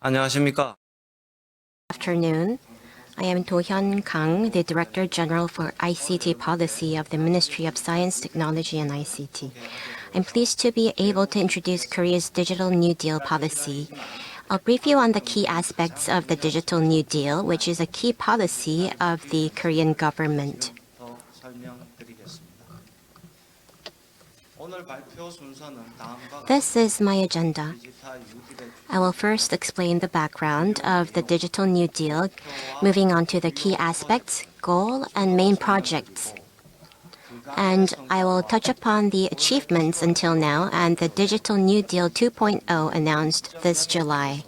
안녕하십니까? Afternoon. I am Dohyun KANG, the Director General for ICT Policy of the Ministry of Science, Technology and ICT. I'm pleased to be able to introduce Korea's Digital New Deal policy. I'll brief you on the key aspects of the Digital New Deal, which is a key policy of the Korean government. This is my agenda. I will first explain the background of the Digital New Deal, moving on to the key aspects, goal, and main projects. And I will touch upon the achievements until now and the Digital New Deal 2.0 announced this July.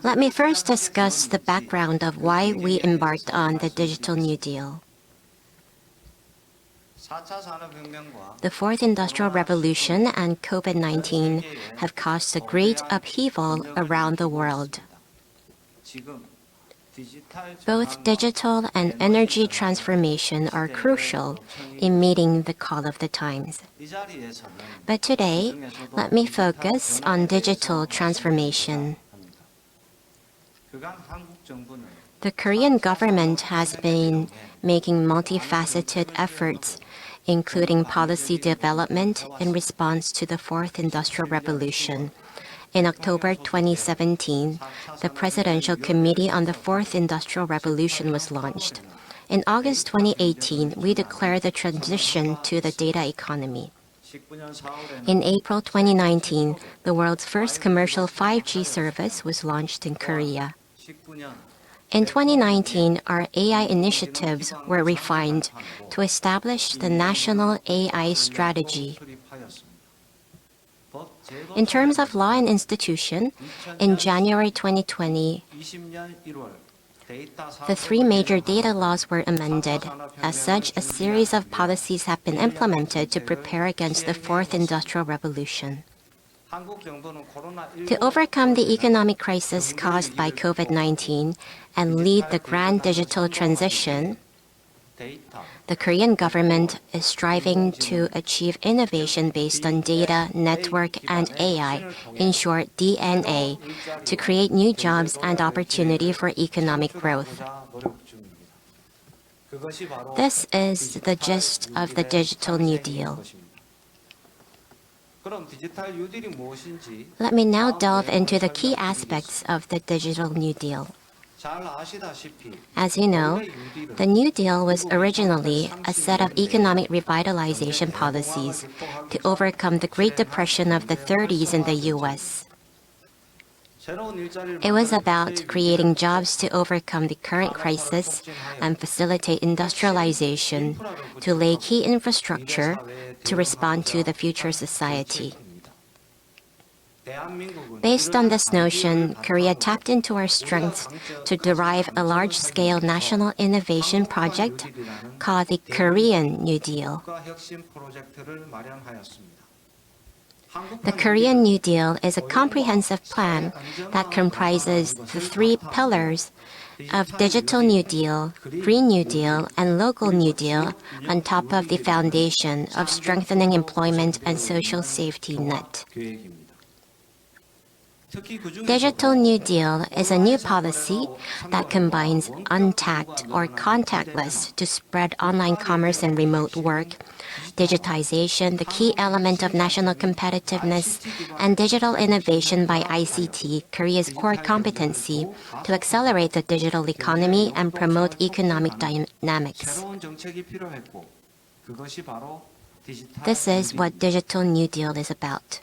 Let me first discuss the background of why we embarked on the Digital New Deal. The Fourth Industrial Revolution and COVID-19 have caused a great upheaval around the world. Both digital and energy transformation are crucial in meeting the call of the times. But today, let me focus on digital transformation. The Korean government has been making multifaceted efforts, including policy development in response to the Fourth Industrial Revolution. In October 2017, the Presidential Committee on the Fourth Industrial Revolution was launched. In August 2018, we declared the transition to the data economy. In April 2019, the world's first commercial 5G service was launched in Korea. In 2019, our AI initiatives were refined to establish the National AI Strategy. In terms of law and institution, in January 2020, the three major data laws were amended. As such, a series of policies have been implemented to prepare against the Fourth Industrial Revolution. To overcome the economic crisis caused by COVID-19 and lead the grand digital transition, the Korean government is striving to achieve innovation based on data, network, and AI, in short, DNA, to create new jobs and opportunity for economic growth. This is the gist of the Digital New Deal. Let me now delve into the key aspects of the Digital New Deal. As you know, the New Deal was originally a set of economic revitalization policies to overcome the Great Depression of the 30s in the U.S. It was about creating jobs to overcome the current crisis and facilitate industrialization to lay key infrastructure to respond to the future society. Based on this notion, Korea tapped into our strengths to derive a large-scale national innovation project called the Korean New Deal. The Korean New Deal is a comprehensive plan that comprises the three pillars of Digital New Deal, Green New Deal, and Local New Deal on top of the foundation of strengthening employment and social safety net. Digital New Deal is a new policy that combines untagged or contactless to spread online commerce and remote work, digitization, the key element of national competitiveness, and digital innovation by ICT, Korea's core competency, to accelerate the digital economy and promote economic dynamics. This is what Digital New Deal is about.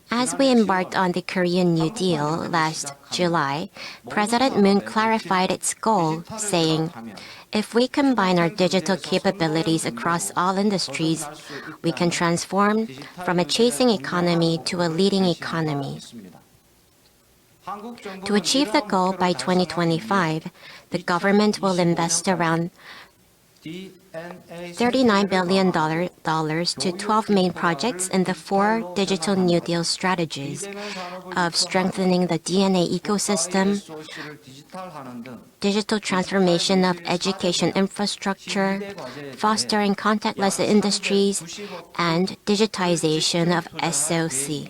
As we embarked on the Korean New Deal last July, President Moon clarified its goal, saying, "If we combine our digital capabilities across all industries, we can transform from a chasing economy to a leading economy." To achieve the goal by 2025, the government will invest around $39 billion to 12 main projects in the 4 Digital New Deal strategies of strengthening the DNA ecosystem, digital transformation of education infrastructure, fostering contactless industries, and digitization of SOC.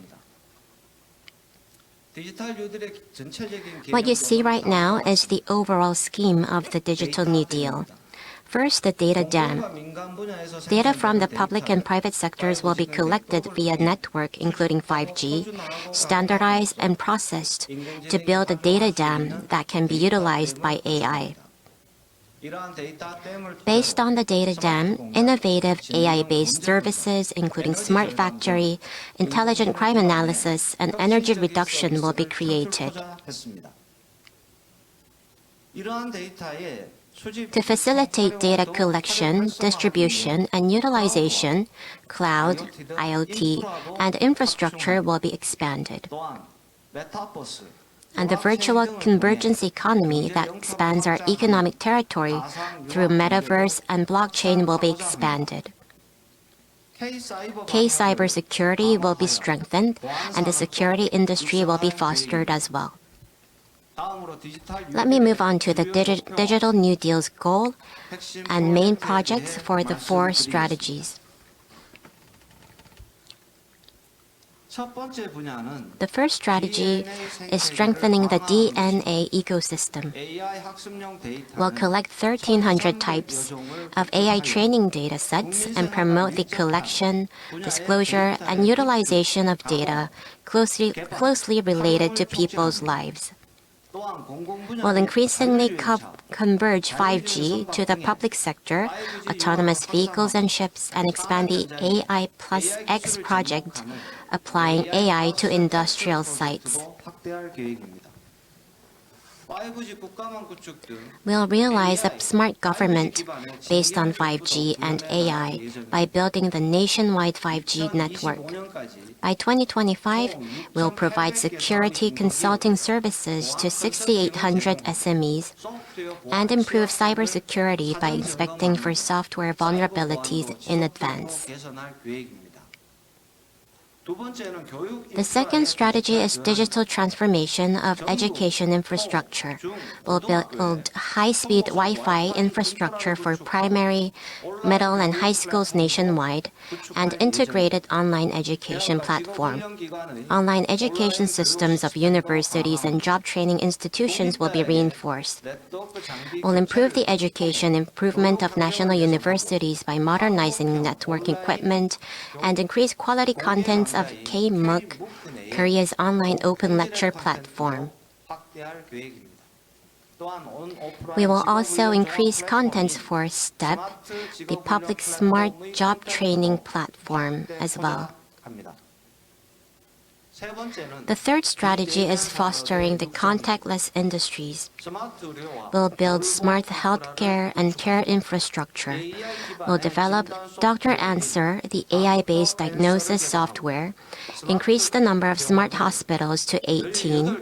What you see right now is the overall scheme of the Digital New Deal. First, the data dam. Data from the public and private sectors will be collected via network, including 5G, standardized and processed to build a data dam that can be utilized by AI. Based on the data dam, innovative AI-based services, including smart factory, intelligent crime analysis, and energy reduction will be created. To facilitate data collection, distribution, and utilization, cloud, IoT, and infrastructure will be expanded. And the virtual convergence economy that expands our economic territory through metaverse and blockchain will be expanded. K-cybersecurity will be strengthened, and the security industry will be fostered as well. Let me move on to the Digital New Deal's goal and main projects for the 4 strategies. The first strategy is strengthening the DNA ecosystem. We'll collect 1,300 types of AI training data sets and promote the collection, disclosure, and utilization of data closely related to people's lives. Will increasingly converge 5G to the public sector, autonomous vehicles and ships, and expand the AI plus X project, applying AI to industrial sites. We'll realize a smart government based on 5G and AI by building the nationwide 5G network. By 2025, we'll provide security consulting services to 6,800 SMEs and improve cybersecurity by inspecting for software vulnerabilities in advance. The second strategy is digital transformation of education infrastructure. We'll build high-speed Wi-Fi infrastructure for primary, middle, and high schools nationwide, and integrated online education platform. Online education systems of universities and job training institutions will be reinforced. We'll improve the education improvement of national universities by modernizing network equipment and increase quality contents of KMOOC, Korea's online open lecture platform. We will also increase contents for STEP, the public smart job training platform, as well. The third strategy is fostering the contactless industries. We'll build smart healthcare and care infrastructure. We'll develop Dr. Answer, the AI-based diagnosis software, increase the number of smart hospitals to 18,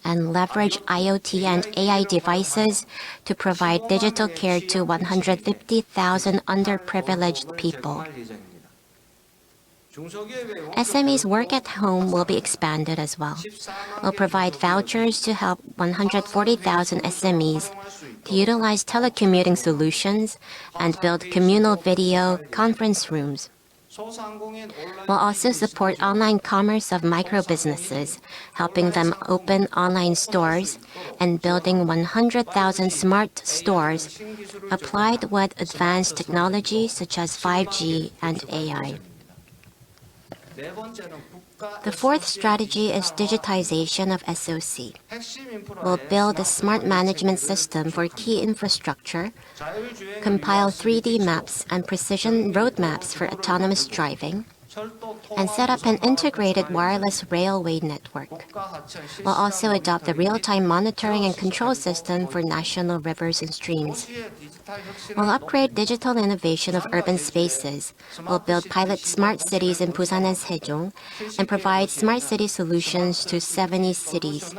and leverage IoT and AI devices to provide digital care to 150,000 underprivileged people. SMEs work at home will be expanded as well. We'll provide vouchers to help 140,000 SMEs to utilize telecommuting solutions and build communal video conference rooms. We'll also support online commerce of micro-businesses, helping them open online stores and building 100,000 smart stores applied with advanced technology such as 5G and AI. The fourth strategy is digitization of SOC. We'll build a smart management system for key infrastructure, compile 3D maps and precision roadmaps for autonomous driving, and set up an integrated wireless railway network. We'll also adopt the real-time monitoring and control system for national rivers and streams. We'll upgrade digital innovation of urban spaces. We'll build pilot smart cities in Busan and Sejong and provide smart city solutions to 70 cities.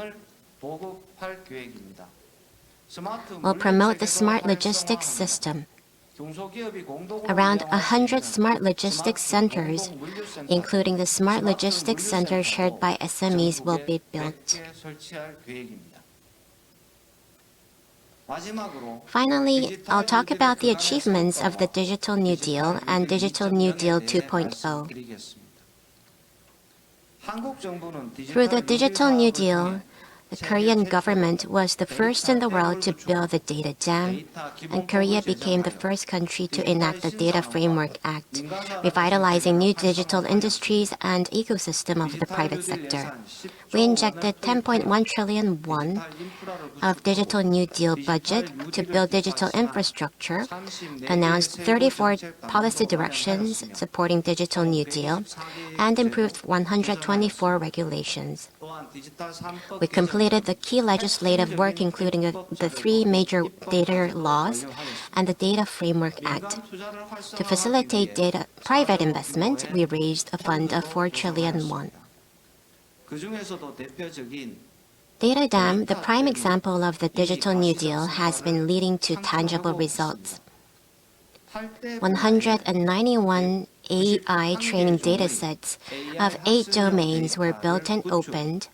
will promote the smart logistics system. Around 100 smart logistics centers, including the smart logistics center shared by SMEs, will be built. Finally, I'll talk about the achievements of the Digital New Deal and Digital New Deal 2.0. Through the Digital New Deal, the Korean government was the first in the world to build the data dam, and Korea became the first country to enact the Data Framework Act, revitalizing new digital industries and ecosystem of the private sector. We injected 10.1 trillion won of Digital New Deal budget to build digital infrastructure, announced 34 policy directions supporting Digital New Deal, and improved 124 regulations. We completed the key legislative work, including the 3 major data laws and the Data Framework Act. To facilitate private investment, we raised a fund of 4 trillion won. Data Dam, the prime example of the Digital New Deal, has been leading to tangible results. 191 AI training datasets of 8 domains were built and opened,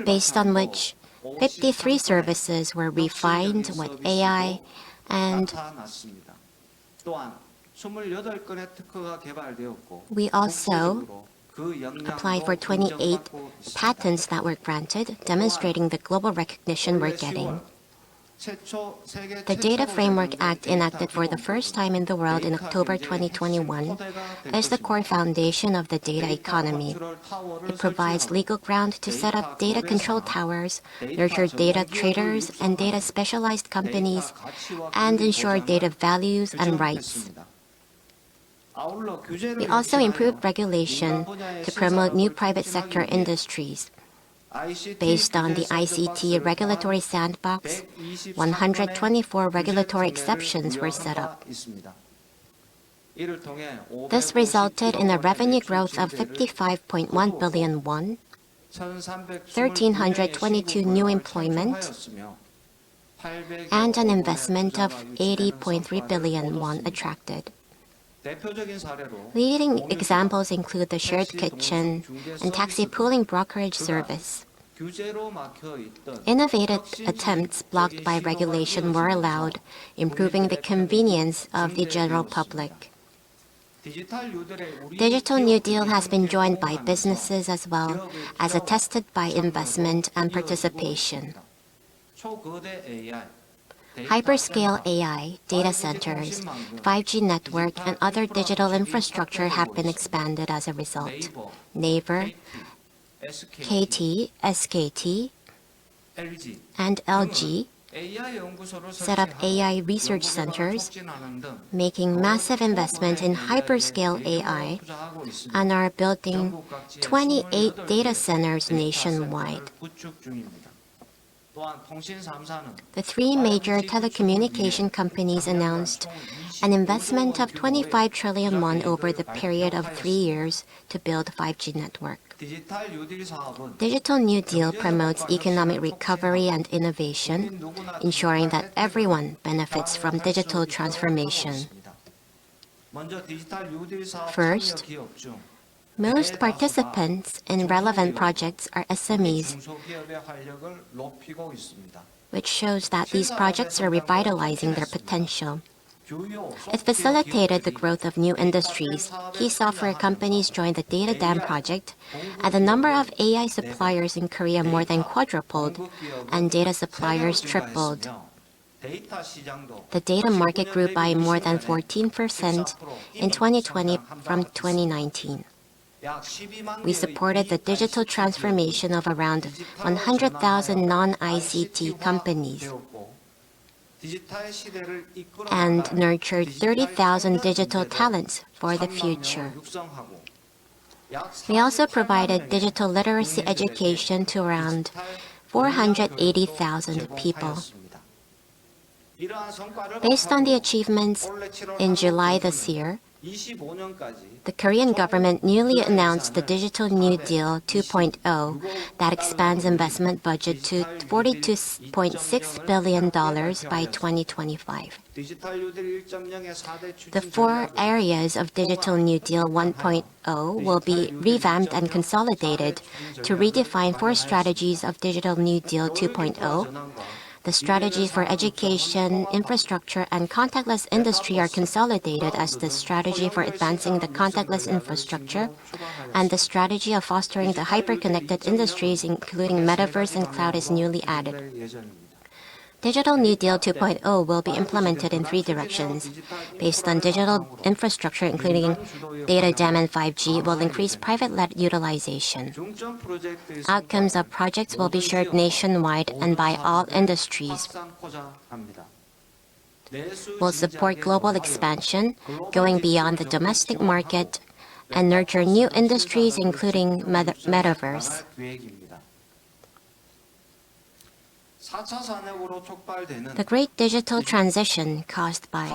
based on which 53 services were refined with AI and we also applied for 28 patents that were granted, demonstrating the global recognition we're getting. The Data Framework Act, enacted for the first time in the world in October 2021, is the core foundation of the data economy. It provides legal ground to set up data control towers, nurture data traders and data specialized companies, and ensure data values and rights. We also improved regulation to promote new private sector industries. Based on the ICT regulatory sandbox, 124 regulatory exceptions were set up. This resulted in a revenue growth of 55.1 billion won, 1,322 new employment, and an investment of 80.3 billion won attracted. Leading examples include the shared kitchen and taxi pooling brokerage service. Innovative attempts blocked by regulation were allowed, improving the convenience of the general public. Digital New Deal has been joined by businesses as well as attested by investment and participation. Hyperscale AI, data centers, 5G network, and other digital infrastructure have been expanded as a result. Naver, KT, SKT, and LG set up AI research centers, making massive investment in hyperscale AI, and are building 28 data centers nationwide. The 3 major telecommunication companies announced an investment of 25 trillion won over the period of 3 years to build 5G network. Digital New Deal promotes economic recovery and innovation, ensuring that everyone benefits from digital transformation. First, most participants in relevant projects are SMEs, which shows that these projects are revitalizing their potential. It facilitated the growth of new industries. Key software companies joined the Data Dam project, and the number of AI suppliers in Korea more than quadrupled, and data suppliers tripled. The data market grew by more than 14% in 2020 from 2019. We supported the digital transformation of around 100,000 non-ICT companies and nurtured 30,000 digital talents for the future. We also provided digital literacy education to around 480,000 people. Based on the achievements, in July this year, The Korean government newly announced the Digital New Deal 2.0 that expands investment budget to $42.6 billion by 2025. The four areas of Digital New Deal 1.0 will be revamped and consolidated to redefine four strategies of Digital New Deal 2.0. The strategies for education, infrastructure, and contactless industry are consolidated as the strategy for advancing the contactless infrastructure and the strategy of fostering the hyper-connected industries, including metaverse and cloud, is newly added. Digital New Deal 2.0 will be implemented in three directions. Based on digital infrastructure, including data dam and 5G, will increase private-led utilization. Outcomes of projects will be shared nationwide and by all industries. Will support global expansion, going beyond the domestic market, and nurture new industries, including metaverse. The great digital transition caused by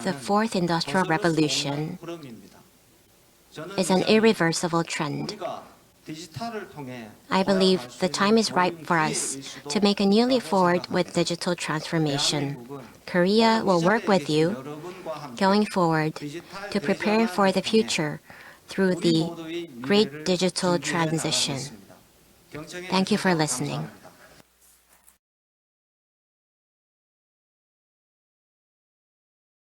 the fourth industrial revolution is an irreversible trend. I believe the time is ripe for us to make a new leap forward with digital transformation. Korea will work with you going forward to prepare for the future through the great digital transition. Thank you for listening.